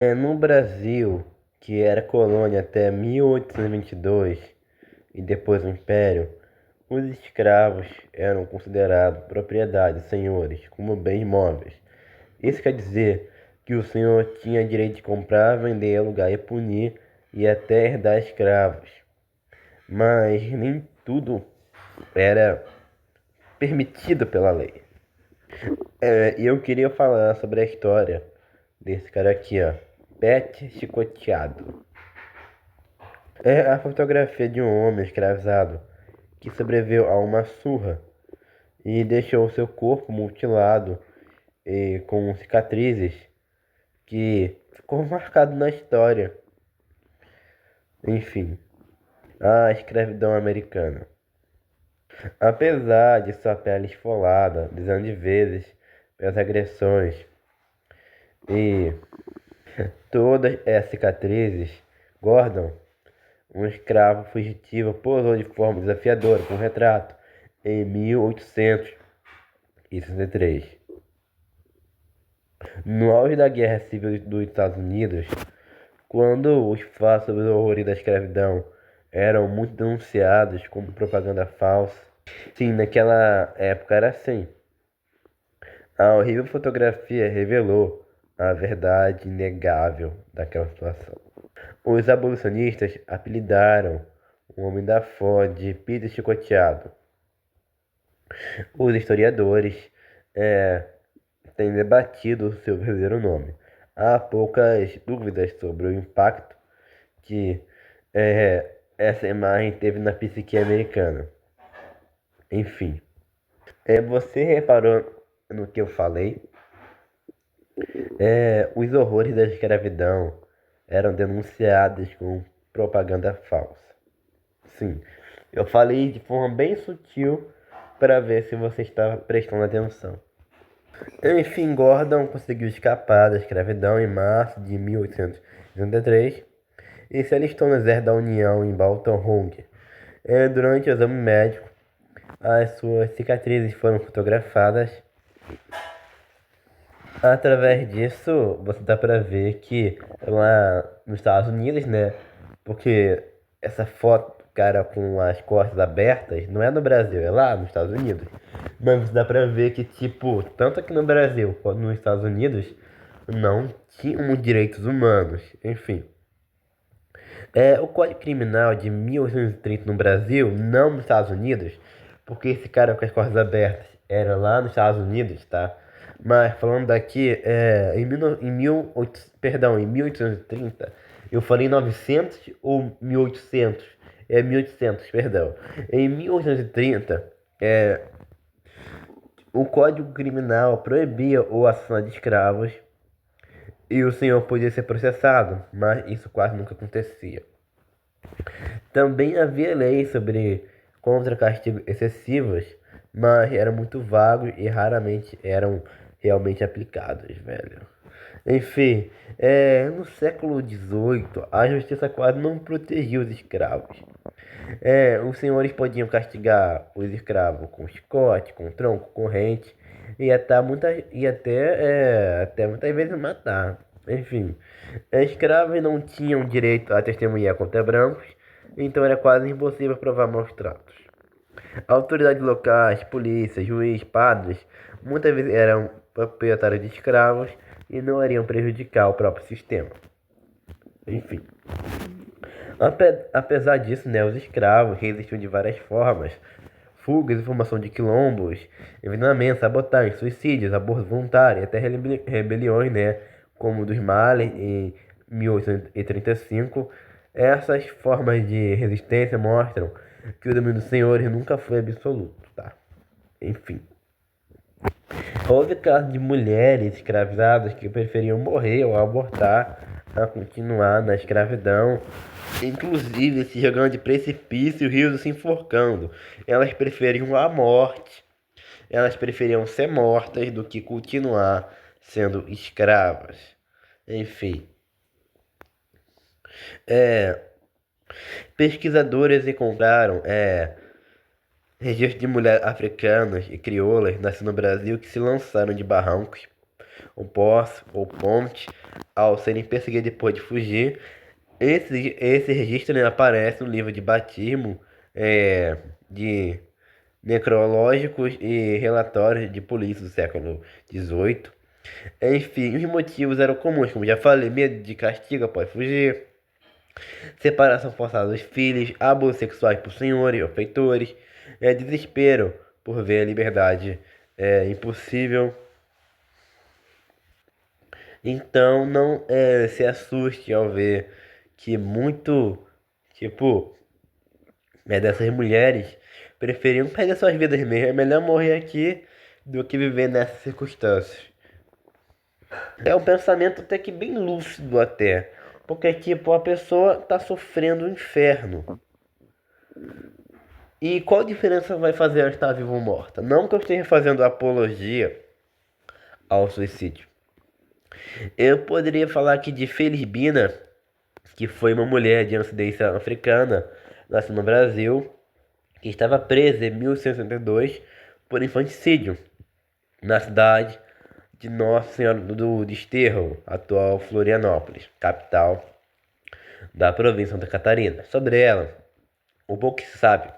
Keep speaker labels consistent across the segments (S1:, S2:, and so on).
S1: No Brasil, que era colônia até 1822 e depois o Império, os escravos eram considerados propriedade dos senhores, como bens móveis. Isso quer dizer que o senhor tinha direito de comprar, vender, alugar e punir e até herdar escravos. Mas nem tudo era permitido pela lei. E eu queria falar sobre a história desse cara aqui, ó. Pet Chicoteado. É a fotografia de um homem escravizado que sobreviveu a uma surra e deixou seu corpo mutilado e com cicatrizes que ficou marcado na história. Enfim, a escravidão americana. Apesar de sua pele esfolada, dizendo de vezes pelas agressões e todas as cicatrizes, Gordon, um escravo fugitivo, posou de forma desafiadora com um retrato em 1863. No auge da Guerra Civil dos Estados Unidos, quando os fatos sobre os horrores da escravidão eram muito denunciados como propaganda falsa, sim, naquela época era assim. A horrível fotografia revelou a verdade inegável daquela situação. Os abolicionistas apelidaram o Homem da Ford de Peter Chicoteado. Os historiadores é, têm debatido o seu verdadeiro nome. Há poucas dúvidas sobre o impacto que essa imagem teve na psique americana. Enfim, você reparou no que eu falei? Os horrores da escravidão eram denunciados com propaganda falsa. Sim, eu falei de forma bem sutil para ver se você estava prestando atenção. Enfim, Gordon conseguiu escapar da escravidão em março de 1863 e se alistou no exército da União em Baton Rouge. Durante o exame médico, as suas cicatrizes foram fotografadas. Através disso, você dá pra ver que lá nos Estados Unidos, né? Porque essa foto, cara, com as costas abertas, não é no Brasil, é lá nos Estados Unidos. Mas dá pra ver que, tipo, tanto aqui no Brasil quanto nos Estados Unidos, não tinham direitos humanos. Enfim. O Código Criminal de 1830 no Brasil, não nos Estados Unidos, porque esse cara com as costas abertas era lá nos Estados Unidos, tá? Mas falando daqui, em 1830, eu falei 900 ou 1800? 1800, perdão. Em 1830, o Código Criminal proibia o assassinato de escravos e o senhor podia ser processado, mas isso quase nunca acontecia. Também havia leis sobre contra castigos excessivos, mas eram muito vagos e raramente eram realmente aplicados, velho. Enfim, no século XVIII, a justiça quase não protegia os escravos. Os senhores podiam castigar os escravos com chicote, com tronco, corrente e até muitas vezes matar. Enfim, escravos não tinham direito a testemunhar contra brancos, então era quase impossível provar maus tratos. Autoridades locais, polícia, juiz, padres, muitas vezes eram proprietários de escravos e não iriam prejudicar o próprio sistema. Enfim. Apesar disso, né, os escravos resistiam de várias formas. Fugas formação de quilombos, envenenamento, sabotagem, suicídios, aborto voluntário, até rebeliões, né, como o dos Males em 1835. Essas formas de resistência mostram que o domínio dos senhores nunca foi absoluto, tá? Enfim. Houve casos de mulheres escravizadas que preferiam morrer ou abortar a continuar na escravidão, inclusive se jogando de precipício, rios se enforcando. Elas preferiam a morte, elas preferiam ser mortas do que continuar sendo escravas. Enfim, pesquisadores encontraram registros de mulheres africanas e crioulas nascidas no Brasil que se lançaram de barrancos ou posse, ou ponte, ao serem perseguidos depois de fugir. Esse registro, né, aparece no livro de batismo, de necrológicos e relatórios de polícia do século XVIII. Enfim, os motivos eram comuns, como já falei: medo de castigo após fugir, separação forçada dos filhos, abusos sexuais por senhores ou feitores, desespero por ver a liberdade impossível. Então não se assuste ao ver que muito, tipo, dessas mulheres preferiam perder suas vidas mesmo. É melhor morrer aqui do que viver nessas circunstâncias. É um pensamento até que bem lúcido até. Porque, tipo, a pessoa tá sofrendo o inferno. E qual diferença vai fazer ela estar viva ou morta? Não que eu esteja fazendo apologia ao suicídio. Eu poderia falar aqui de Felibina, que foi uma mulher de ascendência africana, nascida no Brasil, que estava presa em 1162 por infanticídio, na cidade de Nossa Senhora do Desterro, atual Florianópolis, capital da província de Santa Catarina. Sobre ela, o pouco que se sabe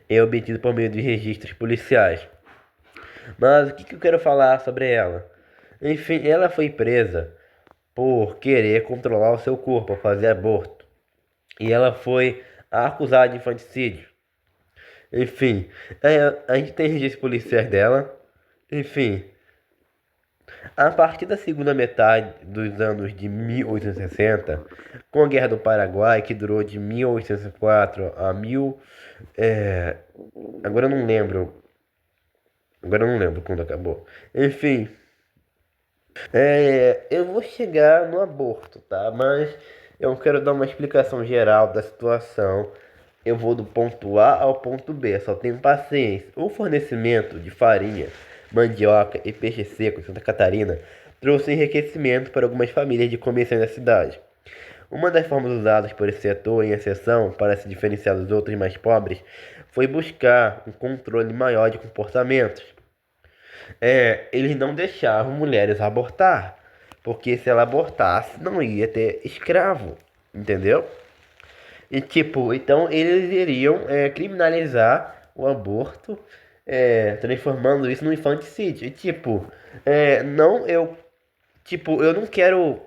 S1: é obtido por meio de registros policiais. Mas o que eu quero falar sobre ela? Enfim, ela foi presa por querer controlar o seu corpo, fazer aborto. E ela foi acusada de infanticídio. Enfim, a gente tem registros policiais dela. Enfim, a partir da segunda metade dos anos de 1860, com a Guerra do Paraguai, que durou de 1804 a 1000. É, agora eu não lembro. Agora eu não lembro quando acabou. Enfim, eu vou chegar no aborto, tá? Mas eu quero dar uma explicação geral da situação. Eu vou do ponto A ao ponto B, só tenho paciência. O fornecimento de farinha, mandioca e peixe seco em Santa Catarina trouxe enriquecimento para algumas famílias de comerciantes da cidade. Uma das formas usadas por esse setor, em exceção, para se diferenciar dos outros mais pobres, foi buscar um controle maior de comportamentos. Eles não deixavam mulheres abortar, porque se ela abortasse, não ia ter escravo, entendeu? E tipo, então eles iriam criminalizar o aborto, transformando isso no infanticídio. E tipo, não eu, tipo, eu não quero,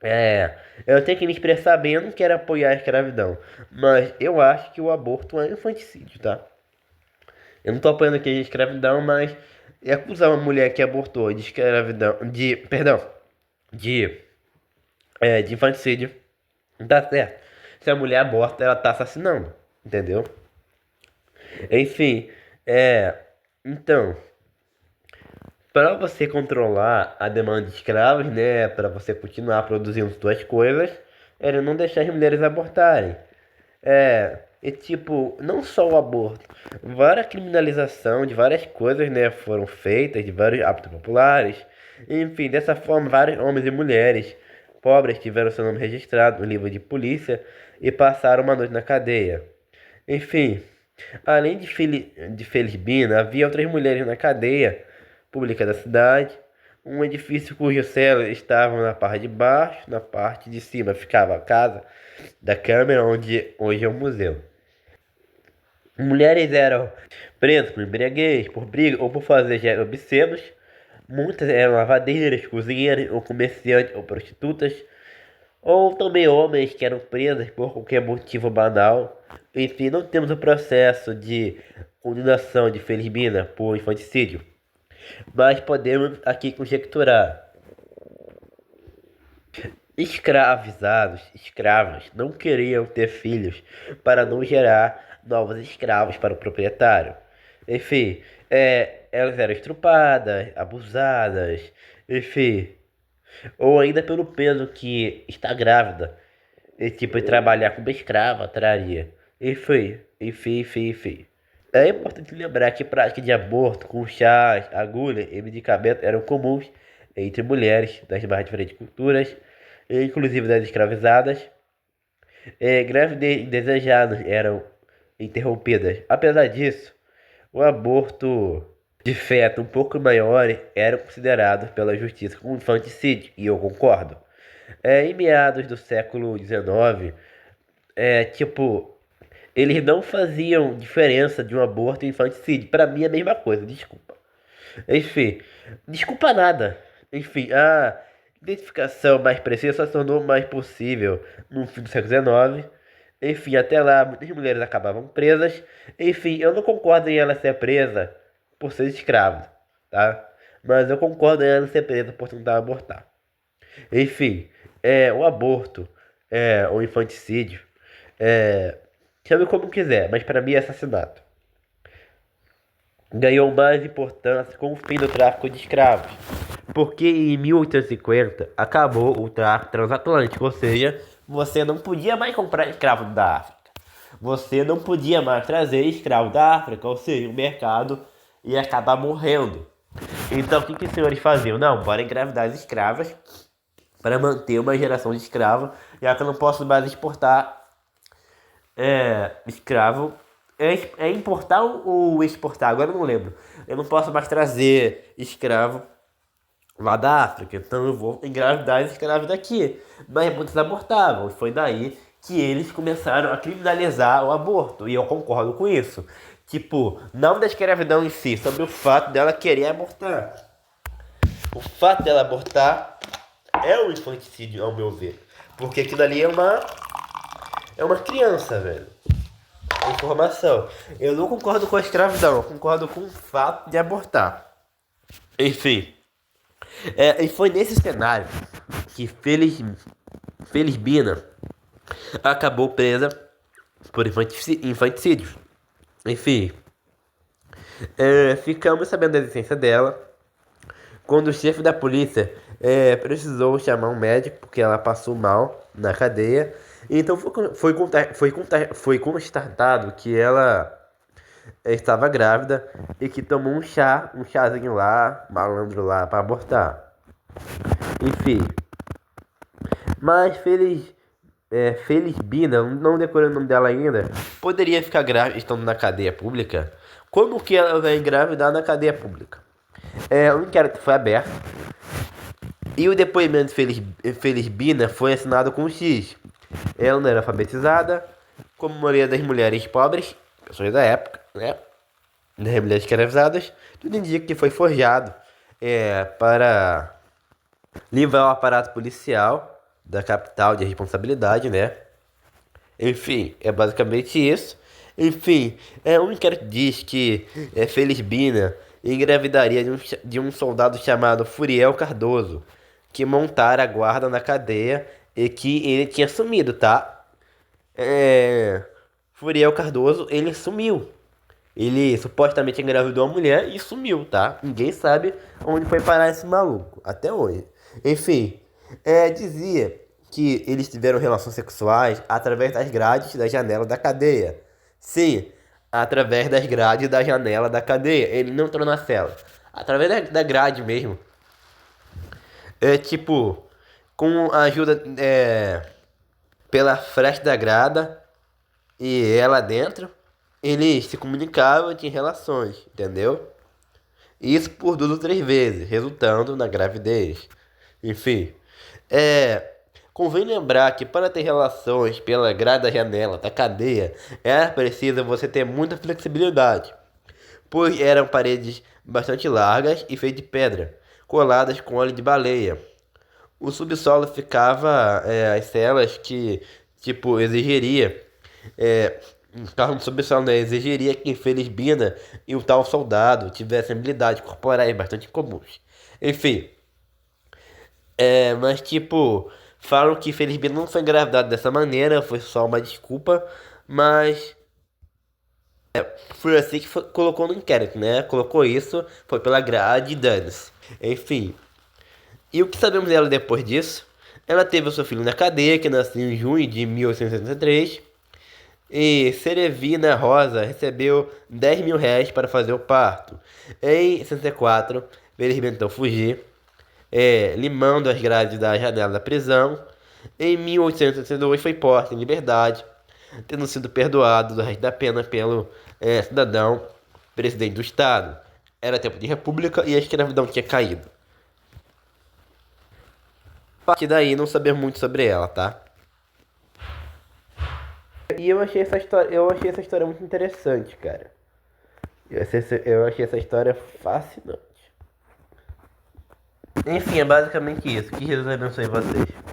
S1: é, eu tenho que me expressar bem, eu não quero apoiar a escravidão, mas eu acho que o aborto é infanticídio, tá? Eu não tô apoiando aqui a escravidão, mas acusar uma mulher que abortou de escravidão, perdão, de, de infanticídio, não tá certo. Se a mulher aborta, ela tá assassinando, entendeu? Enfim, é, então, para você controlar a demanda de escravos, né, para você continuar produzindo suas coisas, era não deixar as mulheres abortarem. E tipo, não só o aborto, várias criminalização de várias coisas, né, foram feitas, de vários hábitos populares. Enfim, dessa forma, vários homens e mulheres pobres tiveram seu nome registrado no livro de polícia e passaram uma noite na cadeia. Enfim, além de Felibina, havia outras mulheres na cadeia pública da cidade. Um edifício cujas celas estavam na parte de baixo, na parte de cima ficava a casa da Câmara, onde hoje é o museu. Mulheres eram presas por embriaguez, por briga ou por fazer gestos obscenos. Muitas eram lavadeiras, cozinheiras ou comerciantes ou prostitutas. Ou também homens que eram presos por qualquer motivo banal. Enfim, não temos o processo de condenação de Felibina por infanticídio, mas podemos aqui conjecturar. Escravos, não queriam ter filhos para não gerar novos escravos para o proprietário. Enfim, elas eram estrupadas, abusadas, enfim, ou ainda pelo peso que está grávida, e tipo, trabalhar como escrava traria. Enfim. É importante lembrar que práticas de aborto com chás, agulha e medicamentos eram comuns entre mulheres das mais diferentes culturas, inclusive das escravizadas. Gravidez indesejadas eram interrompidas. Apesar disso, o aborto de feto um pouco maiores eram considerados pela justiça como infanticídio, e eu concordo. Em meados do século XIX, tipo, eles não faziam diferença de um aborto e infanticídio. Pra mim é a mesma coisa, desculpa. Enfim, desculpa nada. Enfim, a identificação mais precisa só se tornou mais possível no fim do século XIX. Enfim, até lá muitas mulheres acabavam presas. Enfim, eu não concordo em ela ser presa por ser escrava, tá? Mas eu concordo em ela ser presa por tentar abortar. Enfim, o aborto, o infanticídio, é, chame como quiser, mas para mim é assassinato. Ganhou mais importância com o fim do tráfico de escravos, porque em 1850 acabou o tráfico transatlântico, ou seja, você não podia mais comprar escravo da África. Você não podia mais trazer escravo da África, ou seja, o mercado ia acabar morrendo. Então o que, que os senhores faziam? Não, bora engravidar as escravas para manter uma geração de escravos, já que eu não posso mais exportar escravo. É importar ou exportar? Agora eu não lembro. Eu não posso mais trazer escravo lá da África, então eu vou engravidar os escravos daqui. Mas muitos abortavam, e foi daí que eles começaram a criminalizar o aborto, e eu concordo com isso. Tipo, não da escravidão em si, sobre o fato dela querer abortar. O fato dela abortar é um infanticídio, ao meu ver. Porque aquilo ali é uma criança, velho. Informação. Eu não concordo com a escravidão, eu concordo com o fato de abortar. Enfim. E foi nesse cenário que Felizbina acabou presa por infanticídio. Enfim. Ficamos sabendo da existência dela quando o chefe da polícia precisou chamar um médico porque ela passou mal na cadeia. Então foi constatado que ela estava grávida e que tomou um chazinho lá, malandro lá, para abortar. Enfim, mas Felizbina, não decorei o nome dela ainda, poderia ficar grávida estando na cadeia pública? Como que ela vai engravidar na cadeia pública? O inquérito foi aberto e o depoimento de Felizbina foi assinado com um X. Ela não era alfabetizada, como a maioria das mulheres pobres, pessoas da época, né? Das mulheres escravizadas, tudo indica que foi forjado para livrar o aparato policial da capital de responsabilidade, né? Enfim, é basicamente isso. Enfim, um inquérito diz que Felizbina engravidaria de um soldado chamado Furiel Cardoso, que montara a guarda na cadeia e que ele tinha sumido, tá? Furiel Cardoso, ele sumiu. Ele supostamente engravidou uma mulher e sumiu, tá? Ninguém sabe onde foi parar esse maluco, até hoje. Enfim, dizia que eles tiveram relações sexuais através das grades da janela da cadeia. Sim, através das grades da janela da cadeia. Ele não entrou na cela. Através da grade mesmo. Tipo, com a ajuda pela fresta da grada e ela dentro, eles se comunicavam e tinham relações, entendeu? Isso por 2 ou 3 vezes, resultando na gravidez. Enfim, convém lembrar que para ter relações pela grade da janela da cadeia, era preciso você ter muita flexibilidade, pois eram paredes bastante largas e feitas de pedra, coladas com óleo de baleia. O subsolo ficava, as celas que, tipo, exigiria, ficavam no subsolo, né, exigiria que Felizbina e o tal soldado tivessem habilidades corporais bastante comuns. Enfim, mas tipo, falam que Felizbina não foi engravidado dessa maneira, foi só uma desculpa, mas foi assim que colocou no inquérito, né? Colocou isso, foi pela grade e dane-se. Enfim, e o que sabemos dela depois disso? Ela teve o seu filho na cadeia, que nasceu em junho de 1873. E Cerevina Rosa recebeu R$ 10.000 para fazer o parto. Em 64, ele tentou fugir, limando as grades da janela da prisão. Em 1862 foi posta em liberdade, tendo sido perdoado do resto da pena pelo cidadão presidente do estado. Era tempo de república e a escravidão tinha caído. A partir daí não saber muito sobre ela, tá? E eu achei essa história muito interessante, cara. Eu achei essa história fascinante. Enfim, é basicamente isso. Que Jesus abençoe vocês.